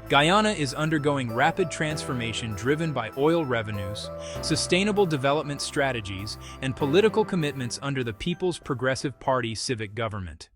Guyana is undergoing rapid transformation driven by oil revenues, sustainable development strategies, and political commitments under the People's Progressive Party civic government.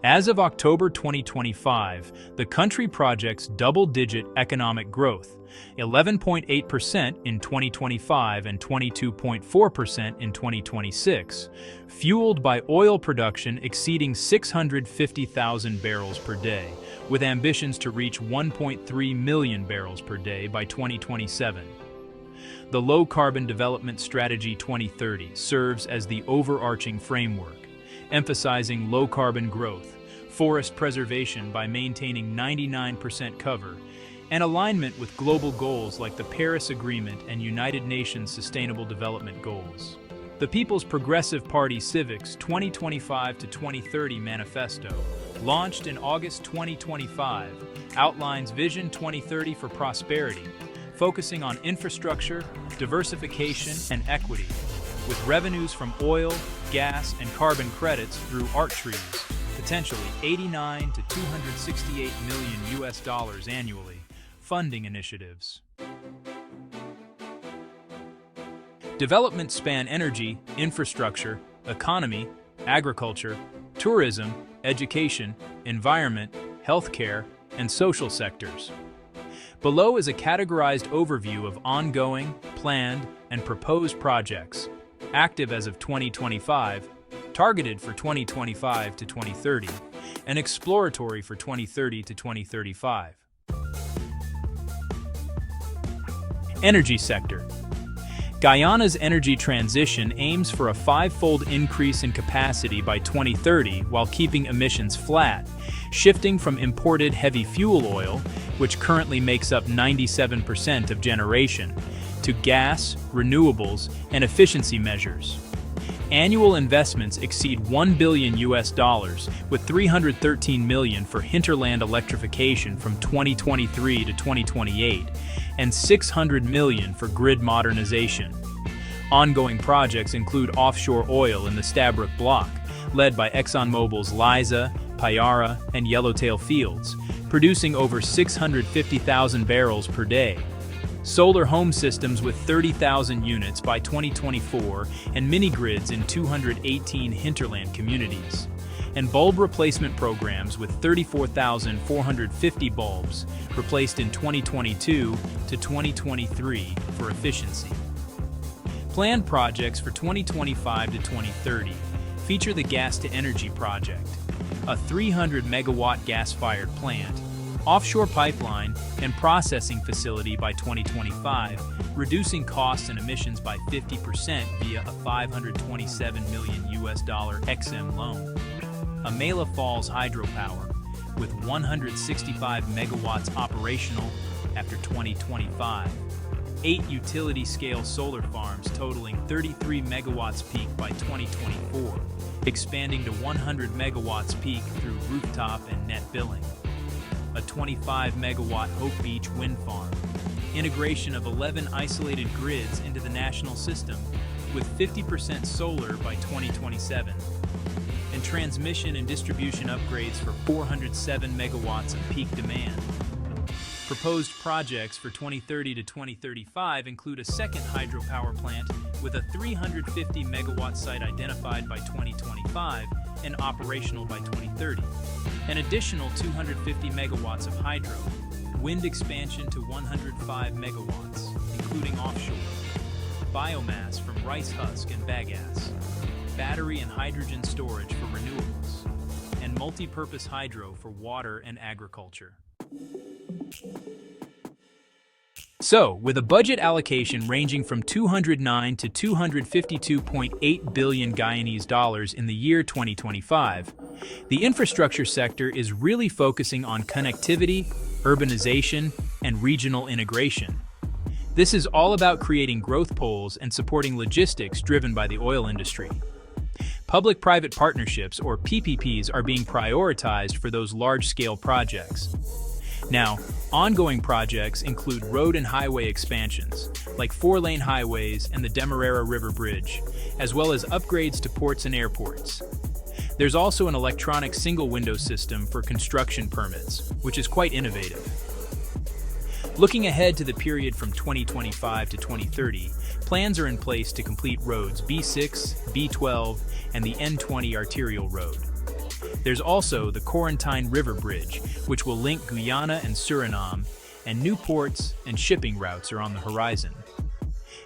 As of October 2025, the country projects double-digit economic growth, 11.8% in 2025 and 22.4% in 2026, fueled by oil production exceeding 650,000 barrels per day, with ambitions to reach 1.3 million barrels per day by 2027. The Low Carbon Development Strategy 2030 serves as the overarching framework, emphasizing low-carbon growth, forest preservation by maintaining 99% cover, and alignment with global goals like the Paris Agreement and United Nations Sustainable Development Goals. The People's Progressive Party Civic's 2025 to 2030 Manifesto, launched in August 2025, outlines Vision 2030 for prosperity, focusing on infrastructure, diversification, and equity, with revenues from oil, gas, and carbon credits through art trees, potentially 89 to 268 million US dollars annually, funding initiatives. Developments span energy, infrastructure, economy, agriculture, tourism, education, environment, healthcare, and social sectors. Below is a categorized overview of ongoing, planned, and proposed projects, active as of 2025, targeted for 2025 to 2030, and exploratory for 2030 to 2035. Energy sector. Guyana's energy transition aims for a five-fold increase in capacity by 2030 while keeping emissions flat, shifting from imported heavy fuel oil, which currently makes up 97% of generation, to gas, renewables, and efficiency measures. Annual investments exceed $1 billion with $313 million for hinterland electrification from 2023 to 2028 and $600 million for grid modernization. Ongoing projects include offshore oil in the Stabroek Block, led by ExxonMobil's Liza, Payara, and Yellowtail fields, producing over 650,000 barrels per day. Solar home systems with 30,000 units by 2024 and mini-grids in 218 hinterland communities. And bulb replacement programs with 34,450 bulbs replaced in 2022 to 2023 for efficiency. Planned projects for 2025 to 2030 feature the Gas-to-Energy project, a 300-megawatt gas-fired plant, offshore pipeline, and processing facility by 2025, reducing costs and emissions by 50% via a $527 million EXIM loan. Amela Falls hydropower, with 165 megawatts operational after 2025. 8 utility-scale solar farms totaling 33 megawatts peak by 2024, expanding to 100 megawatts peak through rooftop and net billing. A 25-megawatt Hope Beach wind farm, integration of 11 isolated grids into the national system with 50% solar by 2027, and transmission and distribution upgrades for 407 megawatts of peak demand. Proposed projects for 2030 to 2035 include a second hydropower plant with a 350-megawatt site identified by 2025 and operational by 2030. An additional 250 megawatts of hydro, wind expansion to 105 megawatts, including offshore, biomass from rice husk and bagasse, battery and hydrogen storage for renewables, and multi-purpose hydro for water and agriculture. So, with a budget allocation ranging from 209 to 252.8 billion Guyanese dollars in the year 2025, the infrastructure sector is really focusing on connectivity, urbanization, and regional integration. This is all about creating growth poles and supporting logistics driven by the oil industry. Public-private partnerships, or PPPs, are being prioritized for those large-scale projects. Now, ongoing projects include road and highway expansions, like 4-lane highways and the Demerara River Bridge, as well as upgrades to ports and airports. There's also an electronic single-window system for construction permits, which is quite innovative. Looking ahead to the period from 2025 to 2030, plans are in place to complete roads B6, B12, and the N20 arterial road. There's also the Corentyne River Bridge, which will link Guyana and Suriname, and new ports and shipping routes are on the horizon.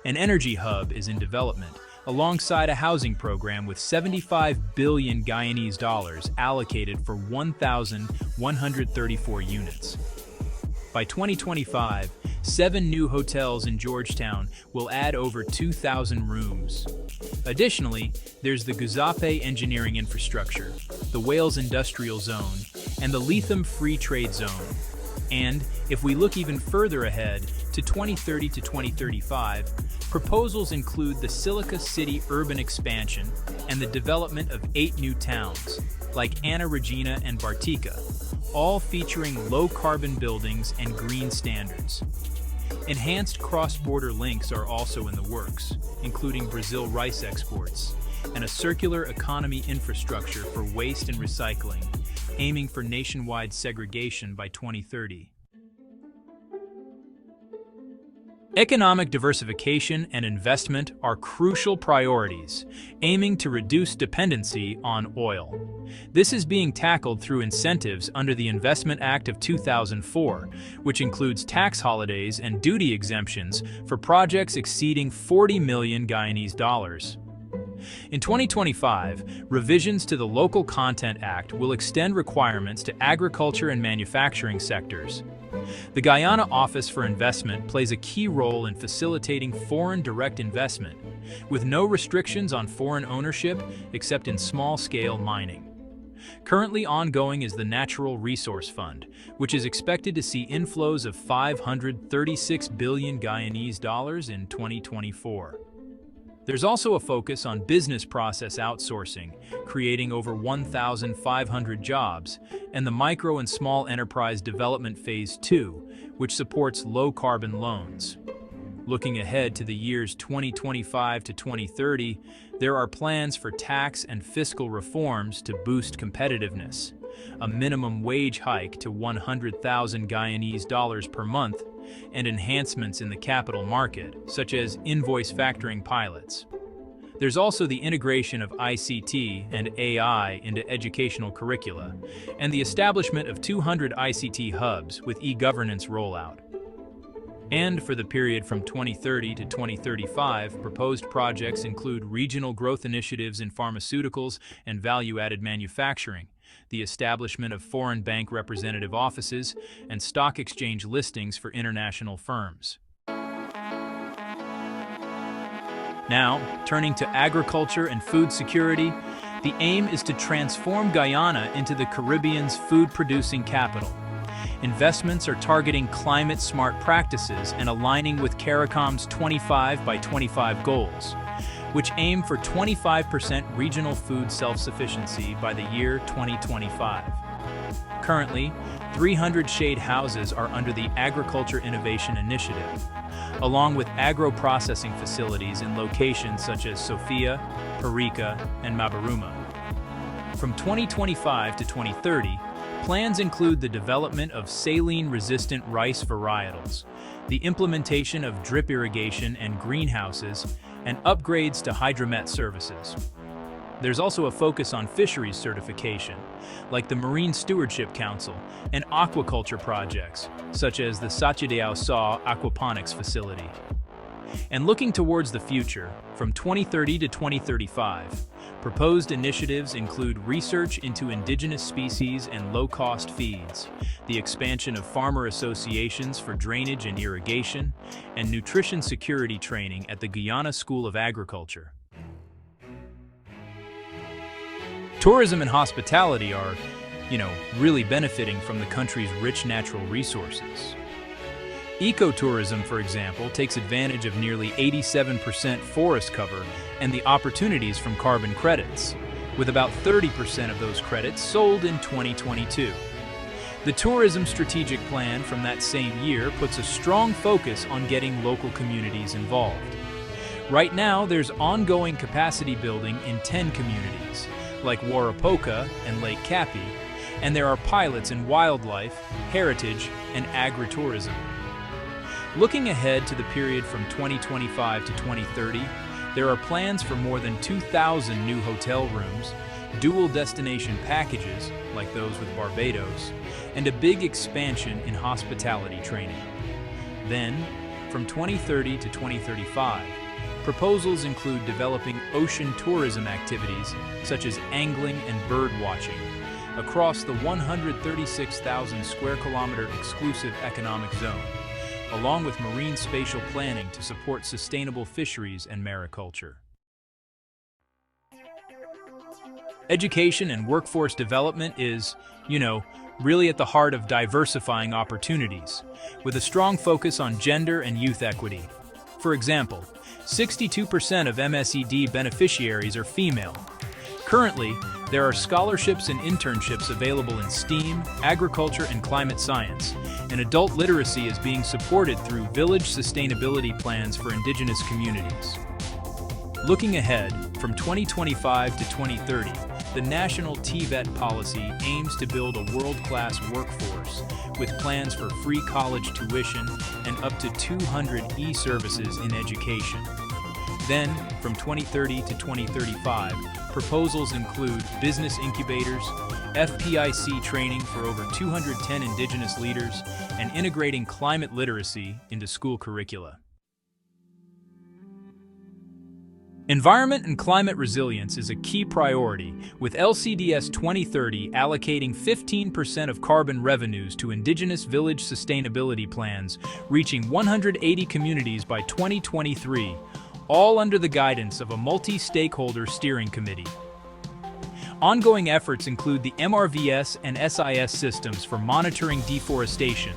An energy hub is in development, alongside a housing program with 75 billion Guyanese dollars allocated for 1,134 units. By 2025, 7 new hotels in Georgetown will add over 2,000 rooms. Additionally, there's the Guzape Engineering Infrastructure, the Wales Industrial Zone, and the Lethem Free Trade Zone. And if we look even further ahead to 2030 to 2035, proposals include the Silica City urban expansion and the development of 8 new towns, like Anna Regina and Bartica, all featuring low-carbon buildings and green standards. Enhanced cross-border links are also in the works, including Brazil rice exports, and a circular economy infrastructure for waste and recycling, aiming for nationwide segregation by 2030. Economic diversification and investment are crucial priorities, aiming to reduce dependency on oil. This is being tackled through incentives under the Investment Act of 2004, which includes tax holidays and duty exemptions for projects exceeding 40 million Guyanese dollars. In 2025, revisions to the Local Content Act will extend requirements to agriculture and manufacturing sectors. The Guyana Office for Investment plays a key role in facilitating foreign direct investment, with no restrictions on foreign ownership except in small-scale mining. Currently ongoing is the Natural Resource Fund, which is expected to see inflows of 536 billion Guyanese dollars in 2024. There's also a focus on business process outsourcing, creating over 1,500 jobs, and the Micro and Small Enterprise Development Phase 2, which supports low-carbon loans. Looking ahead to the years 2025 to 2030, there are plans for tax and fiscal reforms to boost competitiveness, a minimum wage hike to 100,000 Guyanese dollars per month, and enhancements in the capital market, such as invoice factoring pilots. There's also the integration of ICT and AI into educational curricula, and the establishment of 200 ICT hubs with e-governance rollout. And for the period from 2030 to 2035, proposed projects include regional growth initiatives in pharmaceuticals and value-added manufacturing, the establishment of foreign bank representative offices, and stock exchange listings for international firms. Now, turning to agriculture and food security, the aim is to transform Guyana into the Caribbean's food-producing capital. Investments are targeting climate-smart practices and aligning with CARICOM's 25 by 25 goals, which aim for 25% regional food self-sufficiency by the year 2025. Currently, 300 shade houses are under the Agriculture Innovation Initiative, along with agro-processing facilities in locations such as Sofia, Parika, and Mabaruma. From 2025 to 2030, plans include the development of saline-resistant rice varietals, the implementation of drip irrigation and greenhouses, and upgrades to hydromet services. There's also a focus on fisheries certification, like the Marine Stewardship Council, and aquaculture projects, such as the Sachideao Saw aquaponics facility. And looking towards the future, from 2030 to 2035, proposed initiatives include research into indigenous species and low-cost feeds, the expansion of farmer associations for drainage and irrigation, and nutrition security training at the Guyana School of Agriculture. Tourism and hospitality are, really benefiting from the country's rich natural resources. Ecotourism, for example, takes advantage of nearly 87% forest cover and the opportunities from carbon credits, with about 30% of those credits sold in 2022. The Tourism Strategic Plan from that same year puts a strong focus on getting local communities involved. Right now, there's ongoing capacity building in 10 communities, like Warapoka and Lake Capi, and there are pilots in wildlife, heritage, and agritourism. Looking ahead to the period from 2025 to 2030, there are plans for more than 2,000 new hotel rooms, dual destination packages, like those with Barbados, and a big expansion in hospitality training. Then, from 2030 to 2035, proposals include developing ocean tourism activities such as angling and bird watching across the 136,000 square kilometer exclusive economic zone, along with marine spatial planning to support sustainable fisheries and mariculture. Education and workforce development is, really at the heart of diversifying opportunities, with a strong focus on gender and youth equity. For example, 62% of MSED beneficiaries are female. Currently, there are scholarships and internships available in STEAM, agriculture, and climate science, and adult literacy is being supported through village sustainability plans for indigenous communities. Looking ahead, from 2025 to 2030, the National TVET policy aims to build a world-class workforce with plans for free college tuition and up to 200 e-services in education. Then, from 2030 to 2035, proposals include business incubators, FPIC training for over 210 indigenous leaders, and integrating climate literacy into school curricula. Environment and climate resilience is a key priority, with LCDS 2030 allocating 15% of carbon revenues to indigenous village sustainability plans, reaching 180 communities by 2023, all under the guidance of a multi-stakeholder steering committee. Ongoing efforts include the MRVS and SIS systems for monitoring deforestation.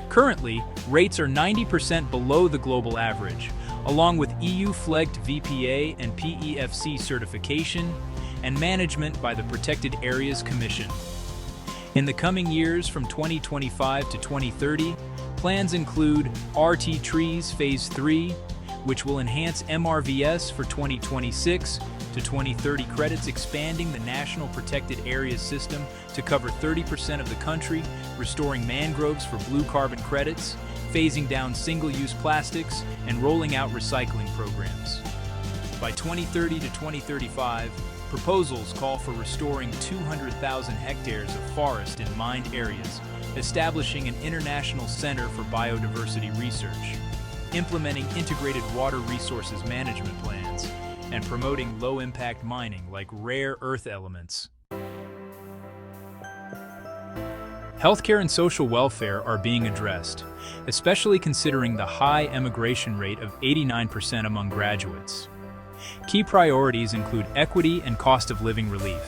Currently, rates are 90% below the global average, along with EU-flagged VPA and PEFC certification and management by the Protected Areas Commission. In the coming years from 2025 to 2030, plans include RT Trees Phase 3, which will enhance MRVS for 2026 to 2030 credits, expanding the National Protected Areas system to cover 30% of the country, restoring mangroves for blue carbon credits, phasing down single-use plastics, and rolling out recycling programs. By 2030 to 2035, proposals call for restoring 200,000 hectares of forest in mined areas, establishing an international center for biodiversity research, implementing integrated water resources management plans, and promoting low-impact mining like rare earth elements. Healthcare and social welfare are being addressed, especially considering the high emigration rate of 89% among graduates. Key priorities include equity and cost of living relief.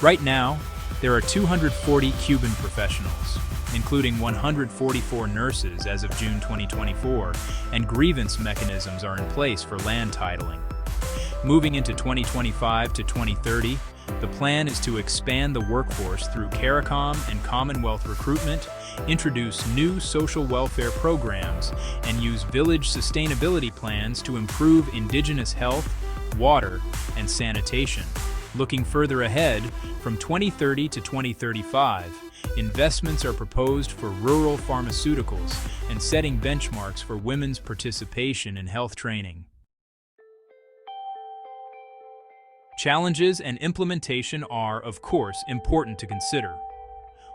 Right now, there are 240 Cuban professionals, including 144 nurses as of June 2024, and grievance mechanisms are in place for land titling. Moving into 2025 to 2030, the plan is to expand the workforce through CARICOM and Commonwealth recruitment, introduce new social welfare programs, and use village sustainability plans to improve indigenous health, water, and sanitation. Looking further ahead, from 2030 to 2035, investments are proposed for rural pharmaceuticals and setting benchmarks for women's participation in health training. Challenges and implementation are, of course, important to consider.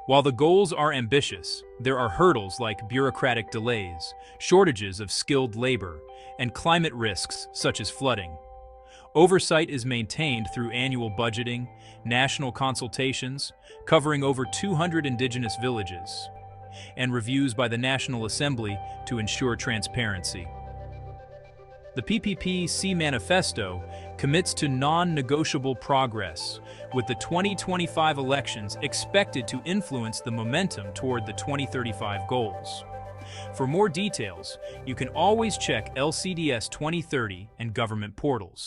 While the goals are ambitious, there are hurdles like bureaucratic delays, shortages of skilled labor, and climate risks such as flooding. Oversight is maintained through annual budgeting, national consultations, covering over 200 indigenous villages, and reviews by the National Assembly to ensure transparency. The PPPC Manifesto commits to non-negotiable progress, with the 2025 elections expected to influence the momentum toward the 2035 goals. For more details, you can always check LCDS 2030 and government portals.